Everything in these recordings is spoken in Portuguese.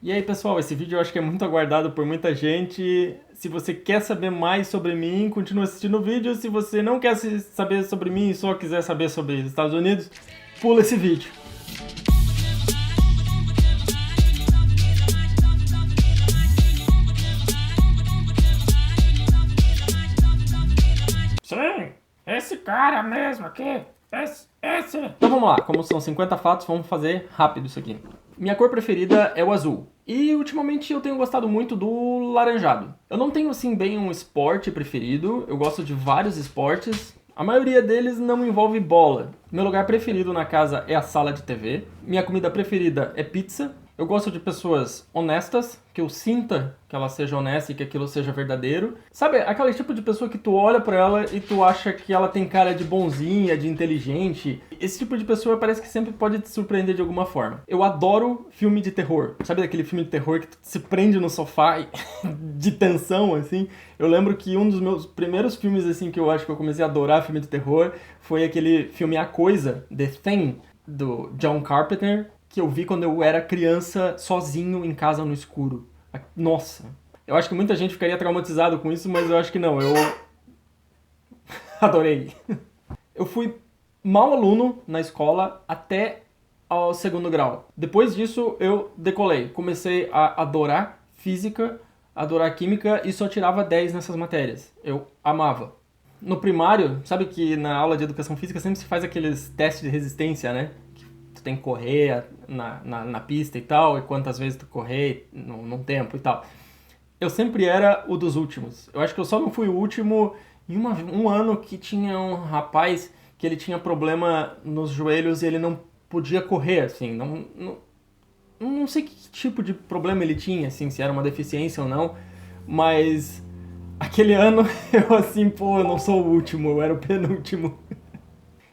E aí, pessoal, esse vídeo eu acho que é muito aguardado por muita gente. Se você quer saber mais sobre mim, continue assistindo o vídeo. Se você não quer saber sobre mim e só quiser saber sobre os Estados Unidos, pula esse vídeo. Sim, esse cara mesmo aqui. Esse. Então vamos lá, como são 50 fatos, vamos fazer rápido isso aqui. Minha cor preferida é o azul. E ultimamente eu tenho gostado muito do laranjado. Eu não tenho assim bem um esporte preferido, eu gosto de vários esportes. A maioria deles não envolve bola. Meu lugar preferido na casa é a sala de TV. Minha comida preferida é pizza. Eu gosto de pessoas honestas, que eu sinta que ela seja honesta e que aquilo seja verdadeiro. Sabe, aquele tipo de pessoa que tu olha pra ela e tu acha que ela tem cara de bonzinha, de inteligente. Esse tipo de pessoa parece que sempre pode te surpreender de alguma forma. Eu adoro filme de terror. Sabe daquele filme de terror que tu se prende no sofá de tensão, assim? Eu lembro que um dos meus primeiros filmes, assim, que eu acho que eu comecei a adorar filme de terror foi aquele filme A Coisa, The Thing, do John Carpenter, que eu vi quando eu era criança, sozinho em casa no escuro. Nossa, eu acho que muita gente ficaria traumatizado com isso, mas eu acho que não, eu adorei. Eu fui mau aluno na escola até ao segundo grau. Depois disso, eu decolei. Comecei a adorar física, adorar química e só tirava 10 nessas matérias. Eu amava. No primário, sabe que na aula de educação física sempre se faz aqueles testes de resistência, né? Tu tem que correr na pista e tal, e quantas vezes tu correr num tempo e tal. Eu sempre era o dos últimos. Eu acho que eu só não fui o último em um ano que tinha um rapaz que ele tinha problema nos joelhos e ele não podia correr, assim. Não sei que tipo de problema ele tinha, assim, se era uma deficiência ou não, mas aquele ano eu assim, pô, eu não sou o último, eu era o penúltimo.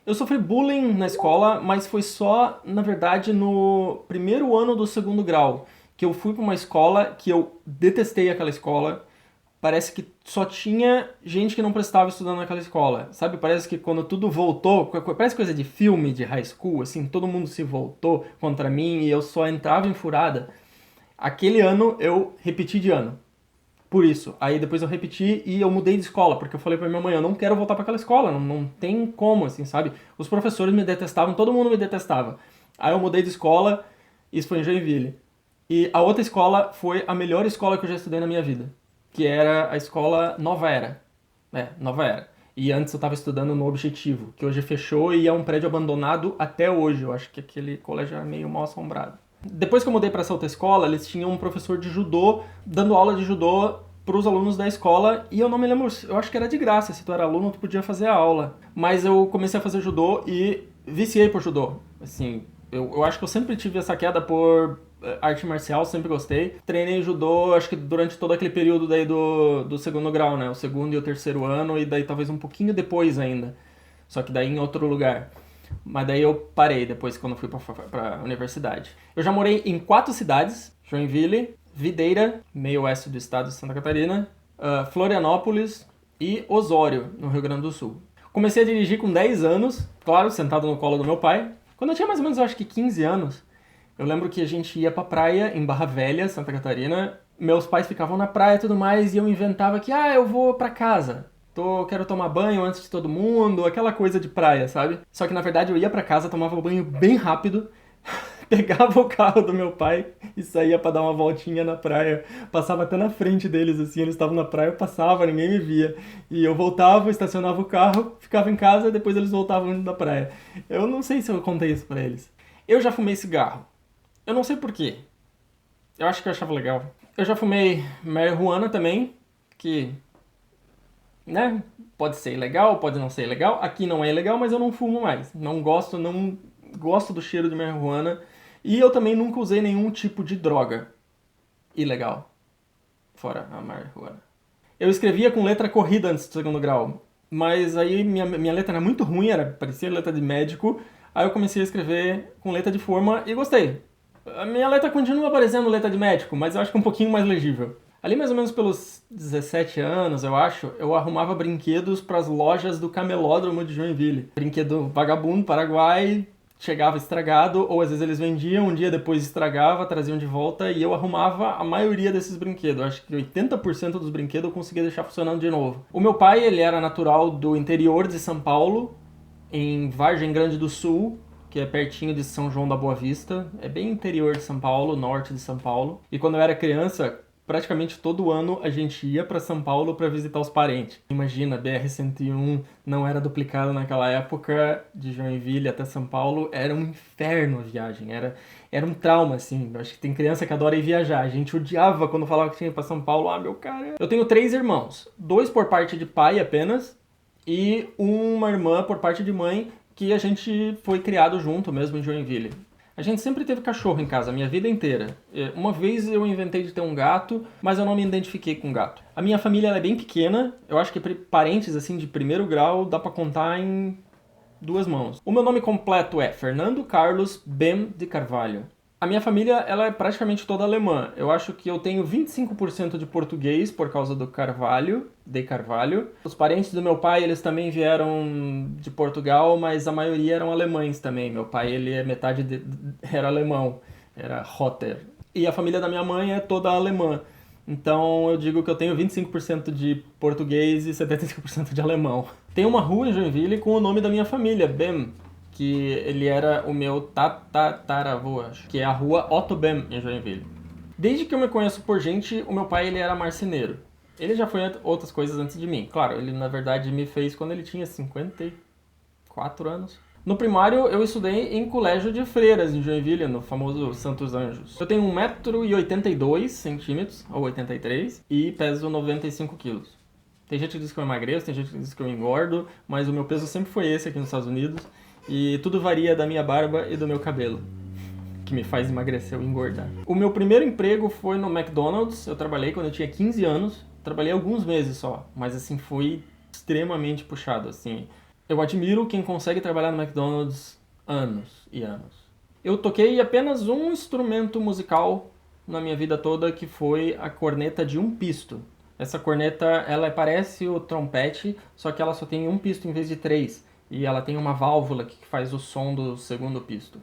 Eu sofri bullying na escola, mas foi só, na verdade, no primeiro ano do segundo grau, que eu fui para uma escola que eu detestei aquela escola. Parece que só tinha gente que não prestava estudando naquela escola, sabe? Parece que quando tudo voltou, parece coisa de filme de high school, assim, todo mundo se voltou contra mim e eu só entrava em furada. Aquele ano eu repeti de ano. Por isso. Aí depois eu repeti e eu mudei de escola, porque eu falei pra minha mãe, eu não quero voltar pra aquela escola, não tem como, assim, sabe? Os professores me detestavam, todo mundo me detestava. Aí eu mudei de escola, isso foi em Joinville. E a outra escola foi a melhor escola que eu já estudei na minha vida, que era a escola Nova Era. É, Nova Era. E antes eu tava estudando no Objetivo, que hoje fechou e é um prédio abandonado até hoje. Eu acho que aquele colégio é meio mal assombrado. Depois que eu mudei para essa outra escola, eles tinham um professor de judô dando aula de judô para os alunos da escola e eu não me lembro, eu acho que era de graça, se tu era aluno tu podia fazer a aula. Mas eu comecei a fazer judô e viciei por judô. Assim, eu acho que eu sempre tive essa queda por arte marcial, sempre gostei. Treinei judô, acho que durante todo aquele período daí do segundo grau, né? O segundo e o terceiro ano e daí talvez um pouquinho depois ainda. Só que daí em outro lugar. Mas daí eu parei depois quando fui pra universidade. Eu já morei em 4 cidades: Joinville, Videira, meio oeste do estado de Santa Catarina, Florianópolis e Osório, no Rio Grande do Sul. Comecei a dirigir com 10 anos, claro, sentado no colo do meu pai. Quando eu tinha mais ou menos, eu acho que 15 anos, eu lembro que a gente ia pra praia em Barra Velha, Santa Catarina. Meus pais ficavam na praia e tudo mais, e eu inventava que, eu vou pra casa. Quero tomar banho antes de todo mundo, aquela coisa de praia, sabe? Só que na verdade eu ia pra casa, tomava banho bem rápido, pegava o carro do meu pai e saía pra dar uma voltinha na praia. Passava até na frente deles, assim, eles estavam na praia, eu passava, ninguém me via. E eu voltava, estacionava o carro, ficava em casa, depois eles voltavam indo da praia. Eu não sei se eu contei isso pra eles. Eu já fumei cigarro. Eu não sei porquê. Eu acho que eu achava legal. Eu já fumei marihuana também, que, né, pode ser ilegal, pode não ser ilegal. Aqui não é ilegal, mas eu não fumo mais. Não gosto do cheiro de marihuana. E eu também nunca usei nenhum tipo de droga ilegal, fora a marihuana. Eu escrevia com letra corrida antes do segundo grau, mas aí minha letra era muito ruim, parecia letra de médico. Aí eu comecei a escrever com letra de forma e gostei. A minha letra continua parecendo letra de médico, mas eu acho que é um pouquinho mais legível. Ali mais ou menos pelos 17 anos, eu acho, eu arrumava brinquedos para as lojas do Camelódromo de Joinville. Brinquedo vagabundo, Paraguai, chegava estragado, ou às vezes eles vendiam, um dia depois estragava, traziam de volta e eu arrumava a maioria desses brinquedos. Eu acho que 80% dos brinquedos eu conseguia deixar funcionando de novo. O meu pai, ele era natural do interior de São Paulo, em Vargem Grande do Sul, que é pertinho de São João da Boa Vista. É bem interior de São Paulo, norte de São Paulo. E quando eu era criança, praticamente todo ano a gente ia para São Paulo para visitar os parentes. Imagina, a BR-101 não era duplicada naquela época, de Joinville até São Paulo, era um inferno a viagem, era um trauma, assim. Eu acho que tem criança que adora ir viajar. A gente odiava quando falava que tinha que ir pra São Paulo. Ah, meu cara... Eu tenho 3 irmãos, 2 por parte de pai apenas, e uma irmã por parte de mãe, que a gente foi criado junto mesmo em Joinville. A gente sempre teve cachorro em casa, a minha vida inteira. Uma vez eu inventei de ter um gato, mas eu não me identifiquei com gato. A minha família ela é bem pequena, eu acho que parentes assim de primeiro grau dá pra contar em 2 mãos. O meu nome completo é Fernando Carlos Bem de Carvalho. A minha família ela é praticamente toda alemã. Eu acho que eu tenho 25% de português por causa do Carvalho, de Carvalho. Os parentes do meu pai, eles também vieram de Portugal, mas a maioria eram alemães também. Meu pai, ele é era alemão, era Rotter. E a família da minha mãe é toda alemã. Então eu digo que eu tenho 25% de português e 75% de alemão. Tem uma rua em Joinville com o nome da minha família, Bem, que ele era o meu tataravô, acho, que é a rua Otto Bem, em Joinville. Desde que eu me conheço por gente, o meu pai ele era marceneiro. Ele já foi outras coisas antes de mim. Claro, ele na verdade me fez quando ele tinha 54 anos. No primário, eu estudei em colégio de freiras, em Joinville, no famoso Santos Anjos. Eu tenho 1,82 m, ou 83, e peso 95 quilos. Tem gente que diz que eu emagreço, tem gente que diz que eu engordo, mas o meu peso sempre foi esse aqui nos Estados Unidos. E tudo varia da minha barba e do meu cabelo, que me faz emagrecer ou engordar. O meu primeiro emprego foi no McDonald's. Eu trabalhei quando eu tinha 15 anos. Trabalhei alguns meses só, mas assim, foi extremamente puxado, assim. Eu admiro quem consegue trabalhar no McDonald's anos e anos. Eu toquei apenas um instrumento musical na minha vida toda, que foi a corneta de um pisto. Essa corneta, ela parece o trompete, só que ela só tem um pisto em vez de 3. E ela tem uma válvula que faz o som do segundo pisto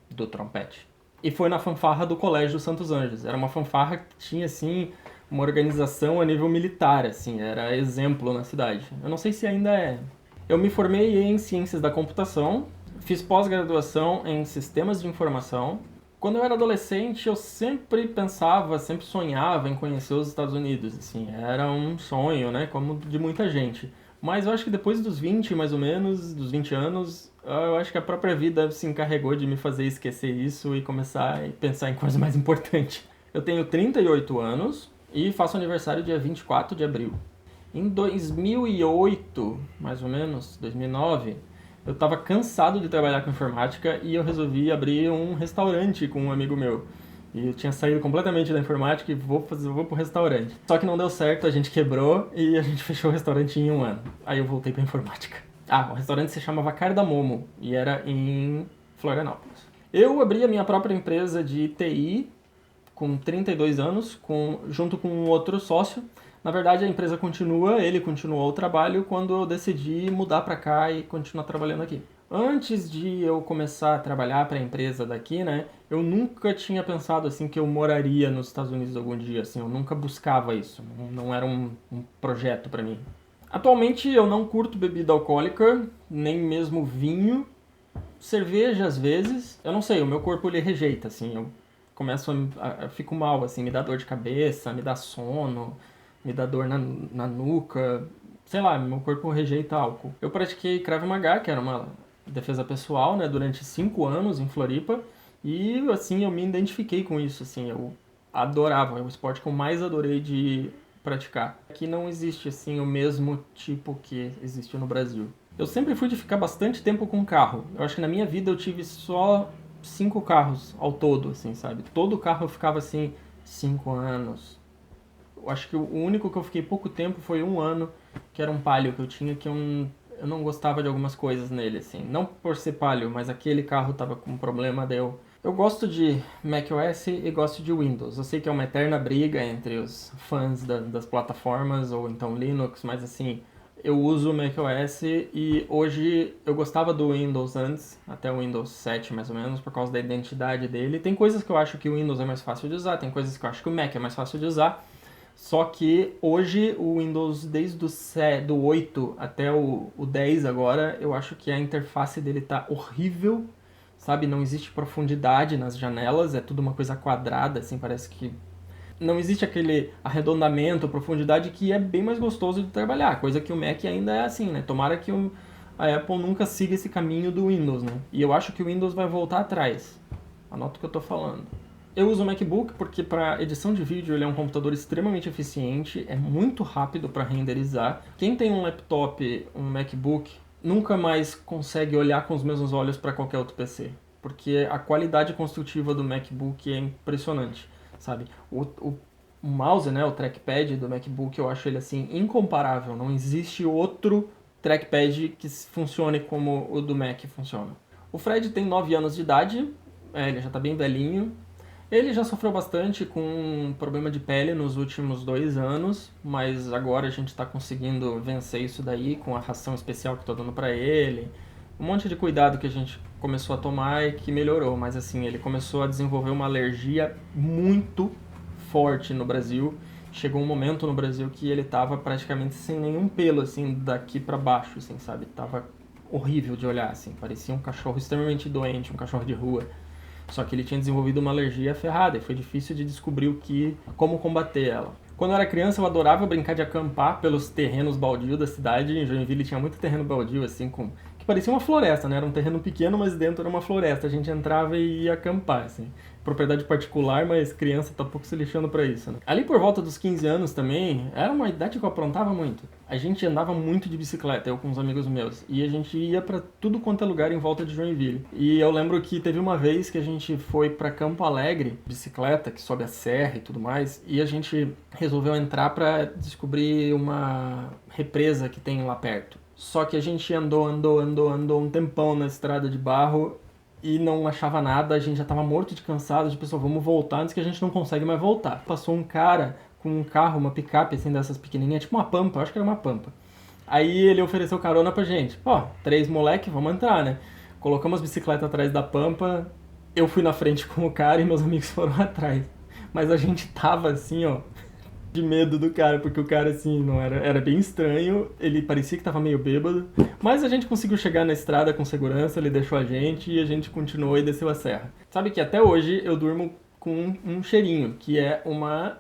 do trompete. E foi na fanfarra do Colégio Santos Anjos. Era uma fanfarra que tinha, assim, uma organização a nível militar, assim, era exemplo na cidade. Eu não sei se ainda é. Eu me formei em Ciências da Computação, fiz pós-graduação em Sistemas de Informação. Quando eu era adolescente, eu sempre pensava, sempre sonhava em conhecer os Estados Unidos, assim, era um sonho, né, como de muita gente. Mas eu acho que depois dos 20, mais ou menos, dos 20 anos, eu acho que a própria vida se encarregou de me fazer esquecer isso e começar a pensar em coisa mais importante. Eu tenho 38 anos e faço aniversário dia 24 de abril. Em 2008, mais ou menos, 2009, eu estava cansado de trabalhar com informática e eu resolvi abrir um restaurante com um amigo meu. E eu tinha saído completamente da informática e vou pro restaurante. Só que não deu certo, a gente quebrou e a gente fechou o restaurante em 1 ano. Aí eu voltei pra informática. O restaurante se chamava Cardamomo e era em Florianópolis. Eu abri a minha própria empresa de TI com 32 anos, junto com um outro sócio. Na verdade, a empresa ele continuou o trabalho quando eu decidi mudar pra cá e continuar trabalhando aqui. Antes de eu começar a trabalhar para a empresa daqui, né, eu nunca tinha pensado assim que eu moraria nos Estados Unidos algum dia, assim, eu nunca buscava isso, não era um projeto para mim. Atualmente eu não curto bebida alcoólica, nem mesmo vinho, cerveja às vezes, eu não sei, o meu corpo ele rejeita, assim, eu fico mal, assim, me dá dor de cabeça, me dá sono, me dá dor na nuca, sei lá, meu corpo rejeita álcool. Eu pratiquei Krav Maga, que era uma defesa pessoal, né, durante 5 anos em Floripa, e assim, eu me identifiquei com isso, assim, eu adorava, é o esporte que eu mais adorei de praticar. Aqui não existe, assim, o mesmo tipo que existe no Brasil. Eu sempre fui de ficar bastante tempo com carro, eu acho que na minha vida eu tive só 5 carros ao todo, assim, sabe? Todo carro eu ficava, assim, 5 anos. Eu acho que o único que eu fiquei pouco tempo foi 1 ano, que era um Palio que eu tinha, que eu não gostava de algumas coisas nele, assim. Não por ser Palio, mas aquele carro tava com problema, daí eu gosto de macOS e gosto de Windows. Eu sei que é uma eterna briga entre os fãs das plataformas, ou então Linux, mas assim, Eu uso o macOS e hoje eu gostava do Windows antes, até o Windows 7 mais ou menos, por causa da identidade dele. Tem coisas que eu acho que o Windows é mais fácil de usar, tem coisas que eu acho que o Mac é mais fácil de usar. Só que hoje o Windows, desde do 8 até o 10 agora, eu acho que a interface dele tá horrível, sabe? Não existe profundidade nas janelas, é tudo uma coisa quadrada, assim, parece que não existe aquele arredondamento, profundidade que é bem mais gostoso de trabalhar, coisa que o Mac ainda é assim, né? Tomara que a Apple nunca siga esse caminho do Windows, né? E eu acho que o Windows vai voltar atrás. Anota o que eu tô falando. Eu uso o MacBook porque para edição de vídeo ele é um computador extremamente eficiente, é muito rápido para renderizar. Quem tem um laptop, um MacBook, nunca mais consegue olhar com os mesmos olhos para qualquer outro PC, porque a qualidade construtiva do MacBook é impressionante, sabe? O mouse, né, o trackpad do MacBook, eu acho ele assim incomparável. Não existe outro trackpad que funcione como o do Mac funciona. O Fred tem 9 anos de idade, ele já está bem velhinho. Ele já sofreu bastante com um problema de pele nos últimos 2 anos, mas agora a gente está conseguindo vencer isso daí com a ração especial que estou dando para ele. Um monte de cuidado que a gente começou a tomar e que melhorou, mas assim, ele começou a desenvolver uma alergia muito forte no Brasil. Chegou um momento no Brasil que ele tava praticamente sem nenhum pelo, assim, daqui para baixo, assim, sabe? Tava horrível de olhar, assim, parecia um cachorro extremamente doente, um cachorro de rua. Só que ele tinha desenvolvido uma alergia ferrada e foi difícil de descobrir como combater ela. Quando eu era criança, eu adorava brincar de acampar pelos terrenos baldios da cidade. Em Joinville tinha muito terreno baldio, assim, que parecia uma floresta, né? Era um terreno pequeno, mas dentro era uma floresta. A gente entrava e ia acampar, assim. Propriedade particular, mas criança tá um pouco se lixando pra isso, né? Ali por volta dos 15 anos também, era uma idade que eu aprontava muito. A gente andava muito de bicicleta, eu com uns amigos meus. E a gente ia pra tudo quanto é lugar em volta de Joinville. E eu lembro que teve uma vez que a gente foi pra Campo Alegre, bicicleta, que sobe a serra e tudo mais. E a gente resolveu entrar pra descobrir uma represa que tem lá perto. Só que a gente andou um tempão na estrada de barro e não achava nada, a gente já tava morto de cansado, de pessoal, vamos voltar antes que a gente não consegue mais voltar. Passou um cara com um carro, uma picape assim dessas pequenininhas, tipo uma Pampa, eu acho que era uma Pampa. Aí ele ofereceu carona pra gente. Pô, 3 moleque, vamos entrar, né? Colocamos a bicicleta atrás da Pampa, eu fui na frente com o cara e meus amigos foram atrás. Mas a gente tava assim, ó, de medo do cara, porque o cara, assim, não era bem estranho, ele parecia que tava meio bêbado, mas a gente conseguiu chegar na estrada com segurança, ele deixou a gente e a gente continuou e desceu a serra. Sabe que até hoje eu durmo com um cheirinho, que é uma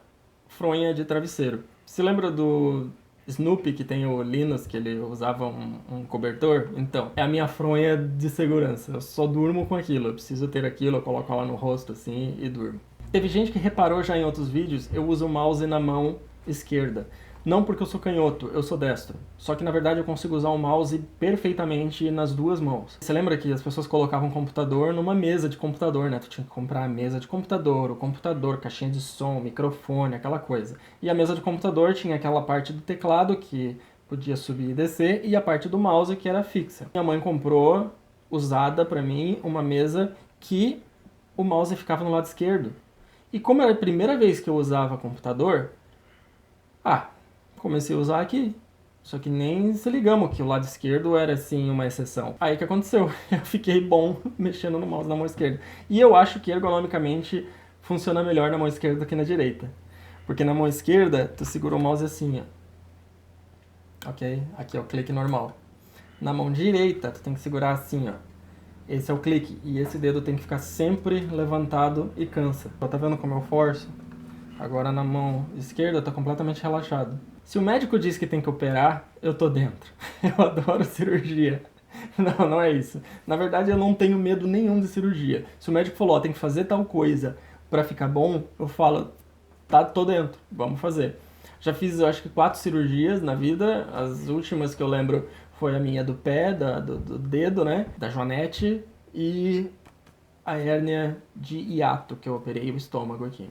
fronha de travesseiro. Você lembra do Snoopy, que tem o Linus, que ele usava um cobertor? Então, é a minha fronha de segurança, eu só durmo com aquilo, eu preciso ter aquilo, eu coloco ela no rosto assim e durmo. Teve gente que reparou já em outros vídeos, eu uso o mouse na mão esquerda. Não porque eu sou canhoto, eu sou destro. Só que na verdade eu consigo usar o mouse perfeitamente nas duas mãos. Você lembra que as pessoas colocavam um computador numa mesa de computador, né? Tu tinha que comprar a mesa de computador, o computador, caixinha de som, microfone, aquela coisa. E a mesa de computador tinha aquela parte do teclado que podia subir e descer e a parte do mouse que era fixa. Minha mãe comprou, usada pra mim, uma mesa que o mouse ficava no lado esquerdo. E como era a primeira vez que eu usava computador, comecei a usar aqui. Só que nem se ligamos que o lado esquerdo era, assim, uma exceção. Aí o que aconteceu? Eu fiquei bom mexendo no mouse na mão esquerda. E eu acho que ergonomicamente funciona melhor na mão esquerda do que na direita. Porque na mão esquerda, tu segura o mouse assim, ó. Ok? Aqui é o clique normal. Na mão direita, tu tem que segurar assim, ó. Esse é o clique, e esse dedo tem que ficar sempre levantado e cansa. Tá vendo como eu forço? Agora na mão esquerda tá completamente relaxado. Se o médico diz que tem que operar, eu tô dentro. Eu adoro cirurgia. Não é isso. Na verdade eu não tenho medo nenhum de cirurgia. Se o médico falou, ó, tem que fazer tal coisa pra ficar bom, eu falo, tá, tô dentro, vamos fazer. Já fiz, eu acho que 4 cirurgias na vida, as últimas que eu lembro foi a minha do pé, do dedo, né? Da joanete e a hérnia de hiato, que eu operei o estômago aqui,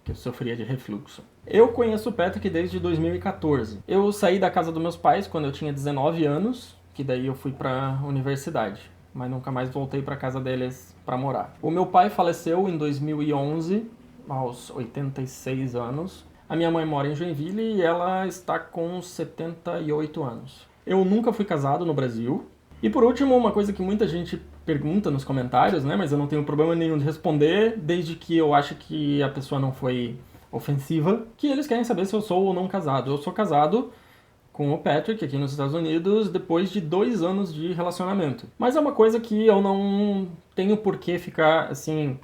que eu sofria de refluxo. Eu conheço o Patrick desde 2014. Eu saí da casa dos meus pais quando eu tinha 19 anos, que daí eu fui pra universidade, mas nunca mais voltei pra casa deles pra morar. O meu pai faleceu em 2011, aos 86 anos. A minha mãe mora em Joinville e ela está com 78 anos. Eu nunca fui casado no Brasil. E por último, uma coisa que muita gente pergunta nos comentários, né, mas eu não tenho problema nenhum de responder, desde que eu acho que a pessoa não foi ofensiva, que eles querem saber se eu sou ou não casado. Eu sou casado com o Patrick aqui nos Estados Unidos depois de 2 anos de relacionamento. Mas é uma coisa que eu não tenho por que ficar, assim,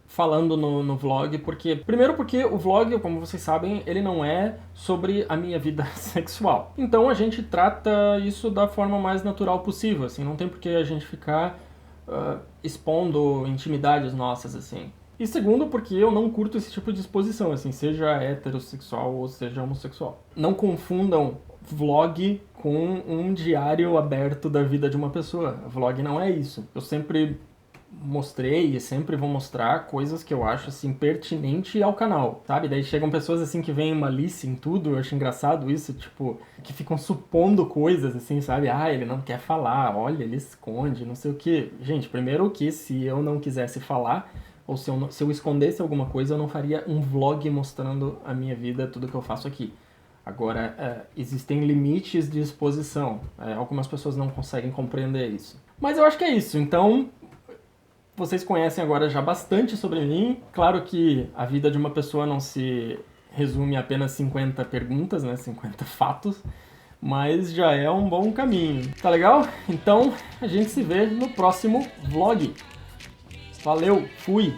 falando no vlog, porque... Primeiro porque o vlog, como vocês sabem, ele não é sobre a minha vida sexual. Então a gente trata isso da forma mais natural possível, assim, não tem por que a gente ficar expondo intimidades nossas, assim. E segundo, porque eu não curto esse tipo de exposição, assim, seja heterossexual ou seja homossexual. Não confundam vlog com um diário aberto da vida de uma pessoa. Vlog não é isso. Eu sempre mostrei e sempre vou mostrar coisas que eu acho, assim, pertinente ao canal, sabe? Daí chegam pessoas, assim, que veem malícia em tudo, eu acho engraçado isso, tipo, que ficam supondo coisas, assim, sabe? Ah, ele não quer falar, olha, ele esconde, não sei o quê. Gente, primeiro que se eu não quisesse falar, ou se eu escondesse alguma coisa, eu não faria um vlog mostrando a minha vida, tudo que eu faço aqui. Agora, existem limites de exposição. Algumas pessoas não conseguem compreender isso. Mas eu acho que é isso. Então, vocês conhecem agora já bastante sobre mim. Claro que a vida de uma pessoa não se resume a apenas 50 perguntas, né? 50 fatos. Mas já é um bom caminho. Tá legal? Então, a gente se vê no próximo vlog. Valeu, fui!